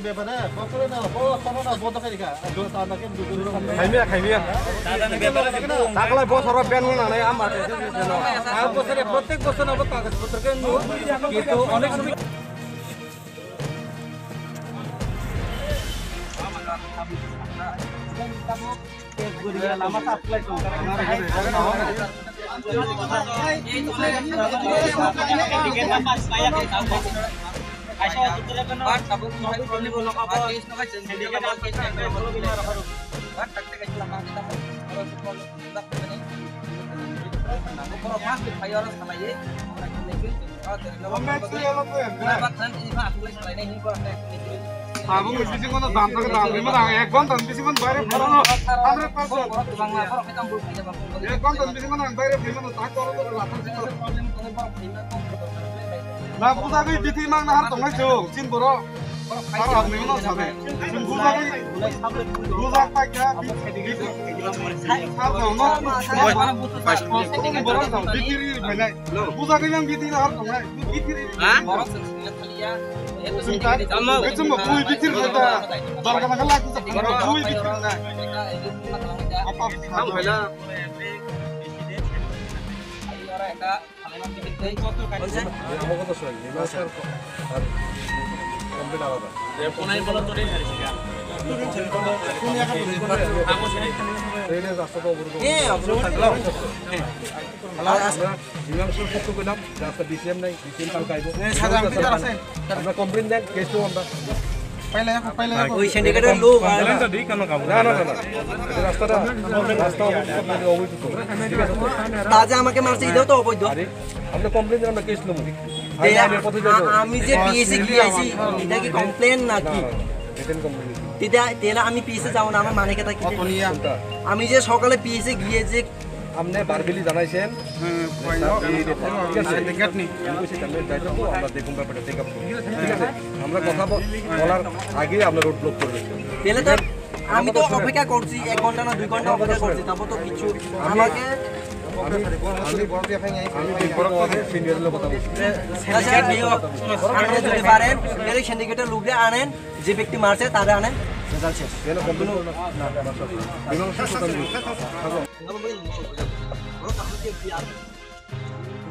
ব্যাপারে বছরে না বড় না বড় করে দেখা দু তার নাকি খাইমিয়া তাকলাই বছর ব্যান না নাই আমার বছরে প্রত্যেক বছর না কাগজপত্র কিন্তু অনেক সময় lama apply to Abang mesti sih kono dampar ke dampar, mana ekon tan mesti kono bayar berapa? 100%. Ekon tan mesti kono bayar berapa? Tak kono tu lapar sih. Nah, bukan lagi biti mang nahar tonggai jauh, cin boro. Kalau aku nih mana sabe, cin bukan lagi, bukan pakai biti. Kalau no, bukan boro jauh, biti ini banyak. Bukan lagi yang biti nahar tonggai, biti ini. Itu mah bui bitir kita, barang-barang lagi sekarang bui bitir na. Apa? Kamu bela. Kamu kata soal ni, master. Komplain apa? Punai bola tu ni hari sekian. Punya kan? Aku sini. Ini rasa kau buru. Aku tak Bilang suruh foto ke dalam, dah BCM naik, BCM tangkai itu. Kita komplain dan case tu anda. Pahilnya aku. Oh, syndicate lu. Jalan tadi kan kamu. Nah. Rasta dah. Rasta apa awal itu. Taja আমাকে মারছে ইদাও তো অবৈধ। আমরা complain আমরা case লমু। আমি যে PSC গিয়েছি এটা কি কমপ্লেন নাকি? Written complain. তেলা আমি পিএসসি যাব না আমার মানে কথা কি? আমি যে সকালে পিএসসি গিয়ে যে हमने बारबेली জানাইছেন সিন্ডিকেট নি আমরা দায়িত্ব তো আমরা দেখুন ব্যাপারটা টেক আপ ঠিক আছে আমরা কথা বলার আগে আমরা রোড ব্লক করব তাহলে তো আমি তো অপেক্ষা করছি 1 ঘন্টা না 2 ঘন্টা অপেক্ষা করছি তারপর তো কিছু আমাকে আমি বড় দিয়ে ফাইন আমি বড় কথা সিনিয়র লোক কথা বলছি সিন্ডিকেট নিও আপনি যদি পারেন তাহলে সিন্ডিকেটের লোককে আনেন যে ব্যক্তি মারছে তারে আনেন রেজাল্ট শেষ কেন কমপ্লেন না বিমান শেষ কথা বলি থাকো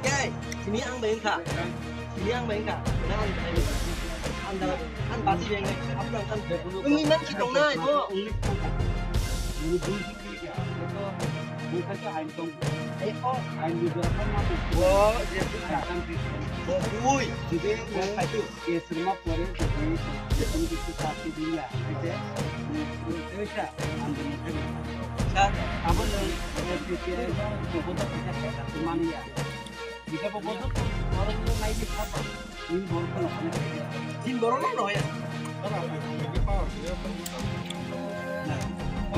Okay, sini ang main kak, an pasti yang apa kan? Minat kita na itu. Bukan ke Hainkong, Hain juga kan masuk. Wah, jadi Woi, jadi yang itu ya semua orang jadi itu pasti dia, aja. Itu ambil itu. Apa yang kita bodoh kita semuanya. Jika bodoh orang itu naik apa? Ini bodoh lah. Jin bodoh lah ya.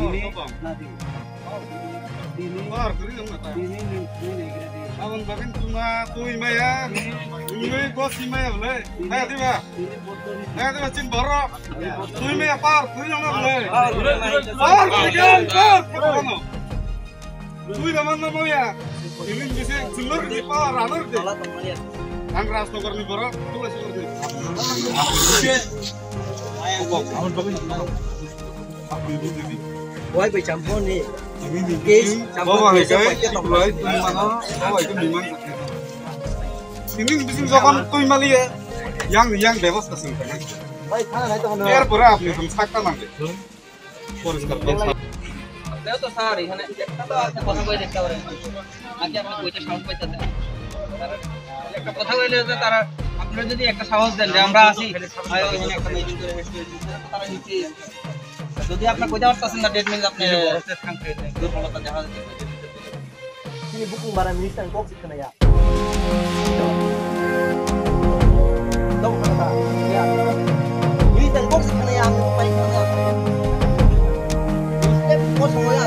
Ini nanti. Ini Awan bagian cuma tuh ya. Ini bos ya boleh. Ayo tiba. Ayo tiba cin borok. Tuh ya par, tuh yang boleh. Par bagian par. Tuh mana mau ya? Ini bisa celur di par, anur deh. Ang ras nukar ni borok, tuh masih seperti. Awan bagian. Why bị chậm phone đi? Bawa cái lấy từ mana? Bawa itu di mana? Ini bising zaman tuh Malaysia, yang bebas kasih. Biar pura apni samsakta nanti. Polis kerja. Leo tuh sehari, hanya কথা বলে দেখতে পারেন। আগে আপনি কইতে সাহস পাইতেন। একটা কথা বলে যে তারা আপনারা যদি একটা সাহস দেন যে আমরা আছি, আয় এখানে একটা মিটিং করে হেসে তারা নিচে যদি আপনি কইতে পারতেছেন না ডেট মিল আপনি বড়তে থাকতে দুর্বলতা দেখা যাচ্ছে ini bukan barang militan kok sih kena ya tahu kata ya militan kok sih kena ya paling kena step kos semua ya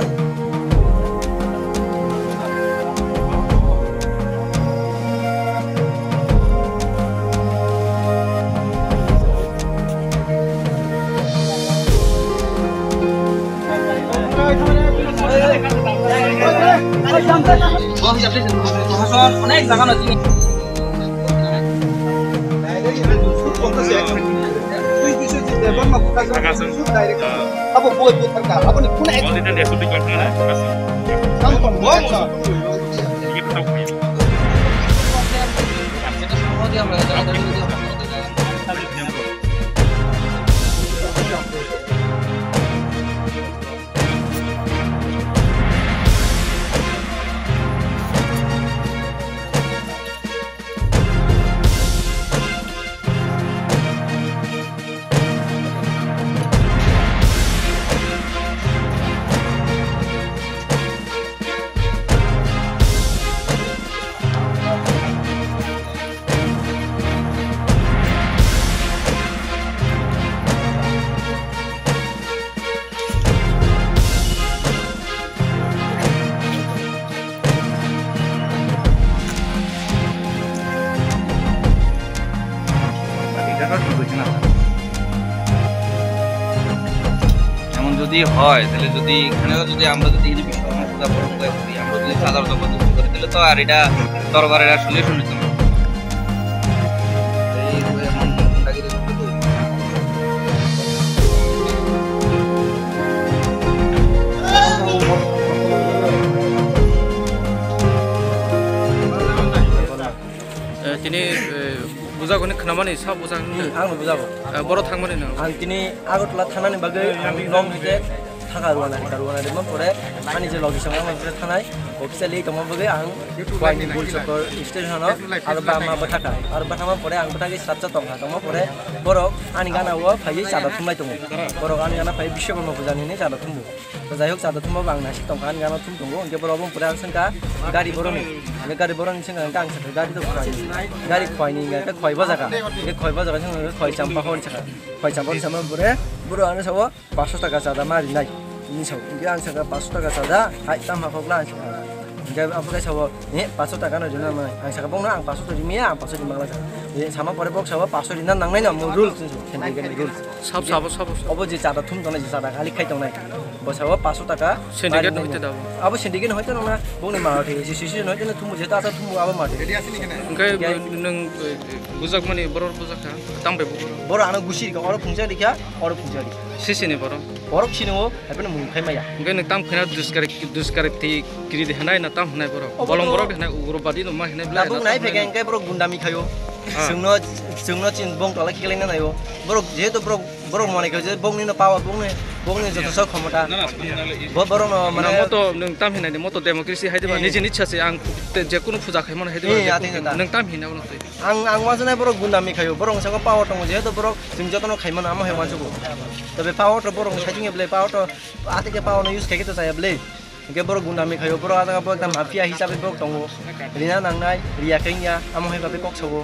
অনেক জায়গা নদী তুই কিছু দিতে বাবা কাছে ডাইরেক্ট আবো বই বই থাকা আবো নি কোন এক Only the next week of Hana. কাম কর বল এমন যদি হয় তাহলে যদি এখানেও যদি আমরা যদি বিশ্বকর্মা পূজা পালন করি আমরা যদি সাধারণ পদ্ধতি করে দিলে তো আর এটা দরবারের আর সলিউশন হতো না এই এমন গুন্ডাগিরি করতে তো তিনি বুজাগনি खोनामानि सा बुजागनि आंनो बुजागौ बर' थांमानि नों आं दिनै आगरतला थानानै बागै आं नं जे थाखा रुवानानै परे आंनि जे लगिसंगा मोनसे थानाय अफिसियेलि दङ बागै आं वाइनि बुलचकर स्टेशनाव आरो बामाबो थाखा आरो बाथामा परे आं बाथागै सातसा दंहा दङ परे बरक आंनि गानाव फायै जादा थुमलाय दङ बरक आंनि गाना फायै बिश्वकर्मा बुजानिनो जादा थुमो जाय होक जादा थुमबाबो आं नासि दंहा आंनि गाना थुम दङ ओंके बरकबो परे आं सोंका गारि बर'नि सोंका आं साथो गारि दं गारि खवाइनि खवाइ बाजागा बे खवाइ बाजागा जोङो खवाइ चाम्पा हरि साखा खवाइ चाम्पा सामा परे बर'आनो साव 500 टाका जादा मारिनाय नि साव ओंके आं साखा 500 टाका जादा हाइ तामा खगला आं साखा ओंके आफाय साव ने 500 टाका नदिना आं साखा बंना आं 500 टाका मिया आं 500 दिमागला बे सामा परे बक साव 500 दिना नांनाय न मो रुल सेन्डिकेट रुल सब अब जे जादा थुम दनाय जादा खालि खाइ दनाय बसाव 500 टाका सेन्डिकेट होइते दाबो अब सेन्डिकेट होइते नङा बंनि मारथे एसोसिएसन होइते थुम जे ताता थुम अब मारथे ओंखाय नों बुजागमानि बर' बुजाखा तांबाय बर' आनो गुसि का और फुंजा दिखा और फुंजा दि सिसिनि बर' बर' खिनो हेबन मुंखाय माया ओंखाय नों ताम फैना दुसकारेक्टि गिरि देखानाय ना ताम होनाय बर' बलं बर' देखानाय उग्रबादि नमा होनाय ब्ला दाबो नाय फेगे ओंखाय बर' गुन्दामि खायो जोंनो चिन बं तला खिलायना नायो बर' जेहेतु बर' मनेखौ जे बंनिनो पावर बंनि जथस क्षमता बर' माने मतो नों ताम होनायनि मतो डेमोक्रेसि हायदोबा निजेनि इच्छासै आं जेकुनु फुजा खायमन हायदोबा नों ताम हिना उनसै आं वाजनाय बर' गुन्दामि खायो बर' संग पावर दङ जेहेतु बर' जों जतनो खायमन आम हेवान सगो तबे पावर तो बर' साइजिं एब्ले पावर तो आतिके पावर युज खायके तो जायाब्ले ओंके बर' गुन्दामि खायो बर' आदा एकदम माफिया हिसाबै बर' दङ रिना नांनाय रियाखैनिया आम हेबाबे कक सगो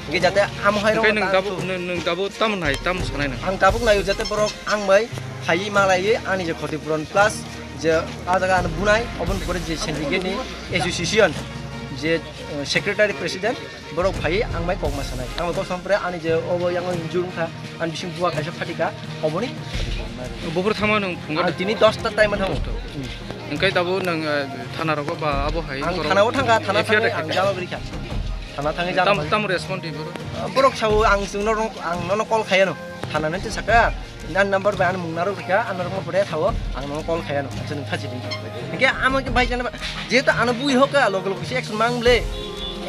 ओंके जाते आम हाय नों दाबो ताम नाय ताम सानाय नों आं दाबो नायो जाते बर' आं बै फायै मालायै आंनि जे खतिपुरन प्लास जे आजागा बुनाय अबन परे जे सिन्डिकेटनि एसोसिएसन जे सेक्रेटारि प्रेसिडेन्ट बर' फायै आं बै ककमा सानाय आं गसम परे आंनि जे अब yang जुरुंखा आं बिसिं बुवा खायसा फाटिका अबनि बबर थामा नों फुंगा दिनै 10 ता टाइम थाङो ओंखाय दाबो नों थाना रगो बा आबो हाय आं थानाव थांगा थाना थाङो आं जामा बरिखा थाना थाङो जामा ताम रेस्पन्ड बर' साव आं जोंनो आंनो कल खायानो थानानै ते साका nan number ba an mungnaru rika anar mo pore thawo ang no call khaya no achun khaji din ke am ke bhai jana jeto an bui hoka log log si action mangle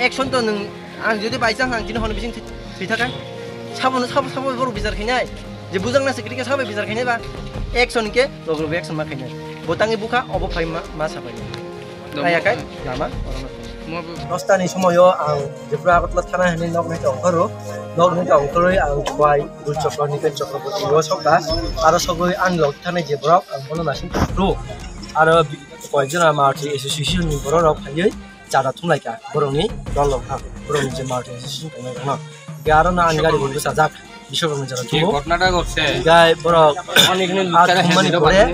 action to nung ang jodi by chance ang jin hon bising thitaka sabo bor bizar khinai je bujang na security ke sabe bizar khinai ba action ke log log action ma khinai botangi buka obo phai ma sabai kaya kai lama Dostani semuanya ang jepra akutlah tanah ini nok nih angkoro ang kuai dul coklat nih kan coklat putih yo sokas ada sogoi an lok tanah jepra ang kono nasin pro ada kuai jena marti association nih boro rok aye cara tumlai ka boro nih lok ha boro nih jema marti association kan na gara na an gari bulu sajak bishokrom jara tuh ঘটনাটা করছে gai boro anik nih mani kore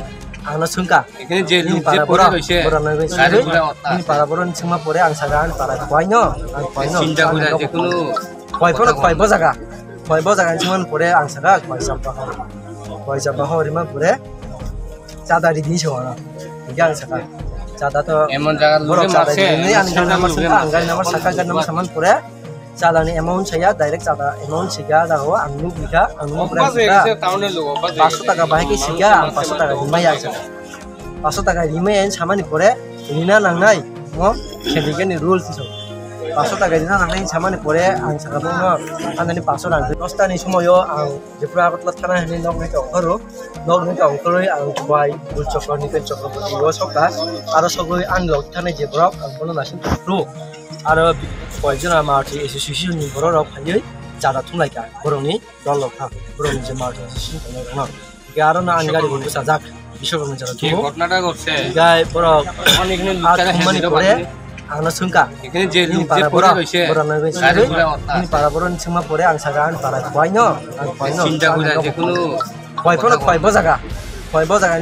आंना सोंका এখানে যে ini para bora ini para bora semua pore ang sagaan para kuaino চিন্তা করে যে কোনো kuai pun kuai bozaga semua pore ang saga kuai sampah hari mah pore cada di sini semua yang saga cada tuh এমন জায়গা bora cada di ini ang nomor sengka ang nomor saka kan nomor saman pore চালানি amount ছাইয়া direct চাঁদা amount শিখা যাবো আংনু বিঘা আংনু 500 টাকা বাহাইকে শিখা আং 500 টাকা রিমাই আছে 500 টাকা রিমাই আইন সামানি পরে রিনা নাংনাই মো খেলিকেনি রুলস দিছো 500 টাকা রিনা নাংনাই সামানি পরে আং সাকাবো ন আন্দানি 500 রাং 10টাनि সময়ও আं जेफ्रा बातला थाना हनि नगनिका अंकरoi आं बाय बुलचकर निकेल चक्रवर्ती ओ सका आरो सबै आनलक थानाय जेब्रक आं बोनो नासिन थ्रु आरो कयजना मार्टी एसोसिएशन नि बररक फायै जादा थुमलायका बरनि दललखा बरनि जे मार्टी एसोसिएशन दङ गारो ना आंगारि बन्द साजाक बिशकर्मा जारा কি ঘটনাটা ঘটছে गाय बरक अनेकनि लुकानि परे आंना सुंका এখানে যে লোক যে पारा পড়ে बरक রইছে बरना সাইডে बेसे পুরা অবস্থা ini para boron semua pore ang sagaan para kuaino ang kuaino চিন্তা করে যে কোনো kuai bozaga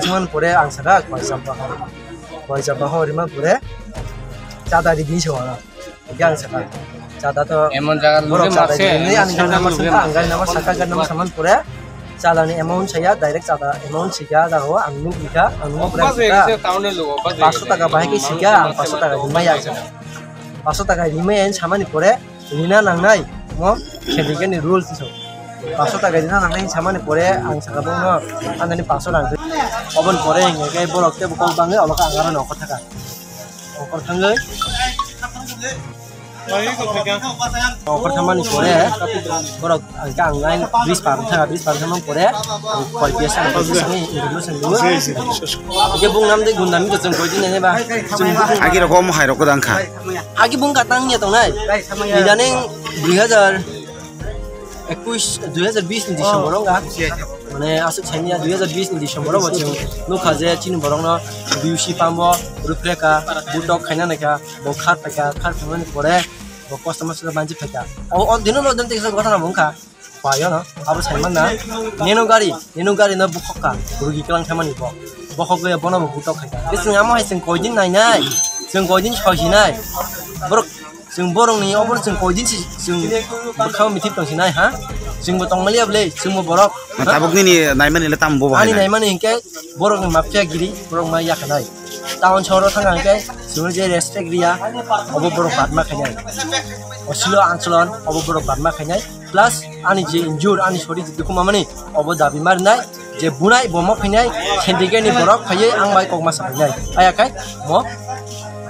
cuman pore ang saga kuai sampah hori mah pore cada di bini semua yang saga cada to এমন জায়গার লোকে মারছে ini anggar nama saka anggar nama saka gan nama saman pore calani amount saya direct cada amount siga jago angnu biga angnu pore 500 টাকা bahiki siga 500 টাকা dimai ang saga 500 টাকা রিমে N সামানি পরে রিনা নাংনাই মো খেলিকেনি rules দিছো 500 টাকা রিনা নাংনাই সামানি পরে আং সাকাবো ন আন্দানি 500 রাং অবন পরে হেগে বরকতে বকল বাঙে অলকা আঙ্গারা নকর থাকা অকর থাঙ্গै অকর থামানি পরে বরক আংকা আংলাই ব্রিজ পার থামান পরে কয় পিয়াসা কয়সনি ইনক্লুশন দু যে বুং নাম দে গুন্দামি তো जों কয়দিন নেবা आगे रकम हाय रको दांखा आगे बुं katang nya tongnai didaning 2020 ni Desember nga mane asuk chania 2020 ni Desember bo chung nukha je chin borong no biusi pambo rupreka butok khaina naka bo khat taka khat thmani pore bo customer sila banji pheka o dinu no dente sa gotha na bungkha payo no abo saiman na nenu gari na bukhoka rugi klang thamani bo bokhoge bono butok khaika bising amo haising koidin nai nai जों गयदिन सहिनाय बर जों बरंनि अबर जों गयदिन जों बखाव मिथिब तंसिनाय हा जोंबो तंमलियाबले जोंबो बरक थाबकनि नि नायमानि ले तामबो आनि बाहाय नायमानि हिंके बरंनि माफिया गिरि बरं मा याखानाय टाउन सहराव थांगा हिंके जों जे रेस्पेक्ट रिया अब बरक बादमा खायनाय असिलो आंचलन अब बरक बादमा खायनाय प्लस आनि जे इन्जुर आनि सरि दुखु मामानि अब दाबि मारनाय जे बुनाय बमा फैनाय सेन्डिकेटनि बरक फैयै आं बाय कगमा साफैनाय आयाखाय म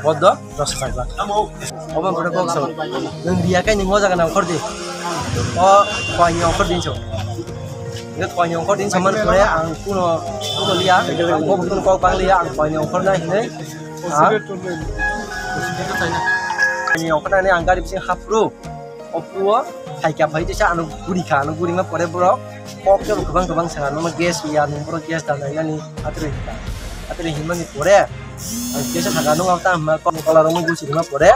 bodo dos sagla oban bora kok so nang dia kai ningo jaga nang khordi o khoi nyong khordin so ne khoi nyong khordin saman pore ang kuno liya mo butun kok pang liya ang khoi nyong khorna hine ha nyong khorna ne ang garib sing hapru opuo haika phai desa anu guri ma pore bro kok jo gobang sanga no gas ya nung bro gas dan yani atre himani pore Biasa thaka nung awta ma kon kola rong gusi ma pore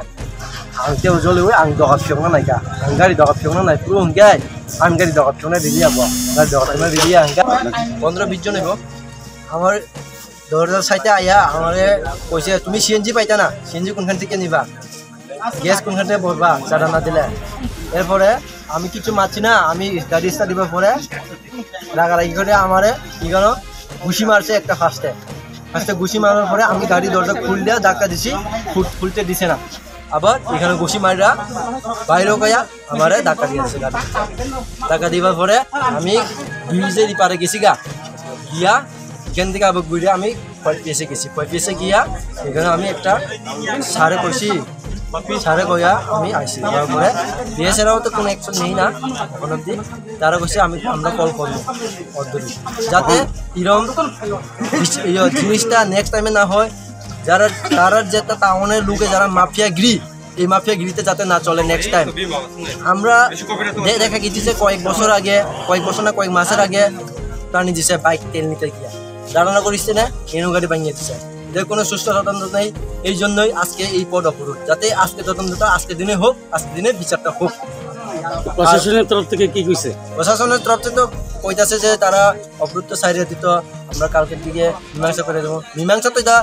ang teo jole ang doga pyong na ka ang gari doga pyong na puro ngai ang gari doga pyong na dilia bo gari doga pyong na dilia ang 15-20 জন হইব আমার দরজার সাইতে আয়া আমারে কইছে তুমি CNG পাইতা না CNG কোনখান থেকে নিবা গ্যাস কোনখান থেকে ভরবা চাঁদা না দিলে এরপরে আমি কিছু মাছি না আমি গাড়ি স্টার্ট দিবার পরে রাগারাগি করে আমারে কি গনো ঘুষি মারছে একটা ফার্স্টে ঘুষি মারার পরে আমি গাড়ি দরজা খুললে ধাক্কা দিছি খুলতে দিছে না আবার এখানে ঘুষি মারিরা বাইরেও গিয়া আমারে ধাক্কা দিয়েছে গাড়ি ধাক্কা দিবার পরে আমি ব্রিজের পারে গেছি গিয়া এখান থেকে আবার ঘুরে আমি পয়পিএসে গিয়া এখানে আমি একটা সারে কইছি সারে কইয়া আমি আইছি তারপরে বিএসএরাও তো কোনো অ্যাকশন নেই না এখন অবধি তারা কইছে আমরা কল করবো অর্ধরি যাতে এরকম জিনিসটা নেক্সট টাইমে না হয় তারা যেটা টাউনের লোকে যারা মাফিয়াগিরি এই মাফিয়াগিরিতে যাতে না চলে নেক্সট টাইম আমরা দেখা গেছে কয়েক বছর না কয়েক মাসের আগে প্রাণী দিছে বাইক তেল নিতে গিয়া ধারণা করিস না এনু গাড়ি বানিয়ে দিছে এদের কোনো সুস্থ তদন্ত নেই এই জন্যই আজকে এই পদ অবরোধ যাতে আজকে তদন্তটা আজকে দিনে হোক আজকে দিনে বিচারটা হোক প্রশাসনের তরফ থেকে কি কইছে প্রশাসনের তরফ থেকে তো কইতাছে যে তারা অবরোধ সাইডে দিত আমরা কালকের দিকে মীমাংসা করে দেবো মীমাংসা তো এটা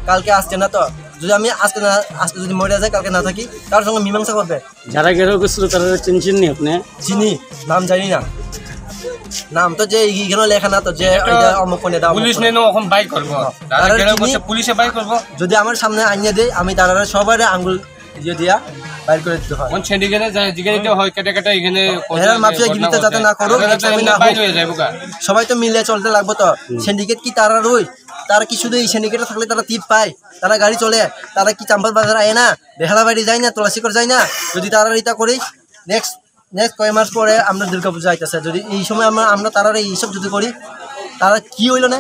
কালকে আসছে না তো যদি আমি আজকে যদি মরে যায় কালকে না থাকি তার সঙ্গে মীমাংসা করবে যারা ঘেরাও করছিল তারা চিনছেন নি আপনি চিনি নাম জানি না নাম তো যে এখানে লেখা না তো যে এটা অমুক কোনে দাও পুলিশ নেনো এখন বাইক করব তারা গেলে বসে পুলিশে বাইক করব যদি আমার সামনে আইনা দেয় আমি তারা সবার আঙ্গুল দিয়ে দিয়া বাইর করে দিতে হয় কোন সিন্ডিকেটে যায় যেখানে তো হয় কেটে কেটে এখানে এরা মাফিয়া গিরিতে যাতে না করুক একসাথে না বাইরে হোক। হয়ে যাবো গা সবাই তো মিলে চলতে লাগবে তো সিন্ডিকেট কি তারা রই তারা কি শুধু এই সিন্ডিকেটে থাকলে তারা টিপ পায় তারা গাড়ি চলে তারা কি চাম্পার বাজার আয় না বেহালা বাড়ি যায় না তোলাশিকর যায় না যদি তারা এটা করি নেক্সট কয় মাস পরে আমরা দুর্গা পূজা আইতেছে যদি এই সময় আমরা তারা এইসব যদি করি তারা কি হইল না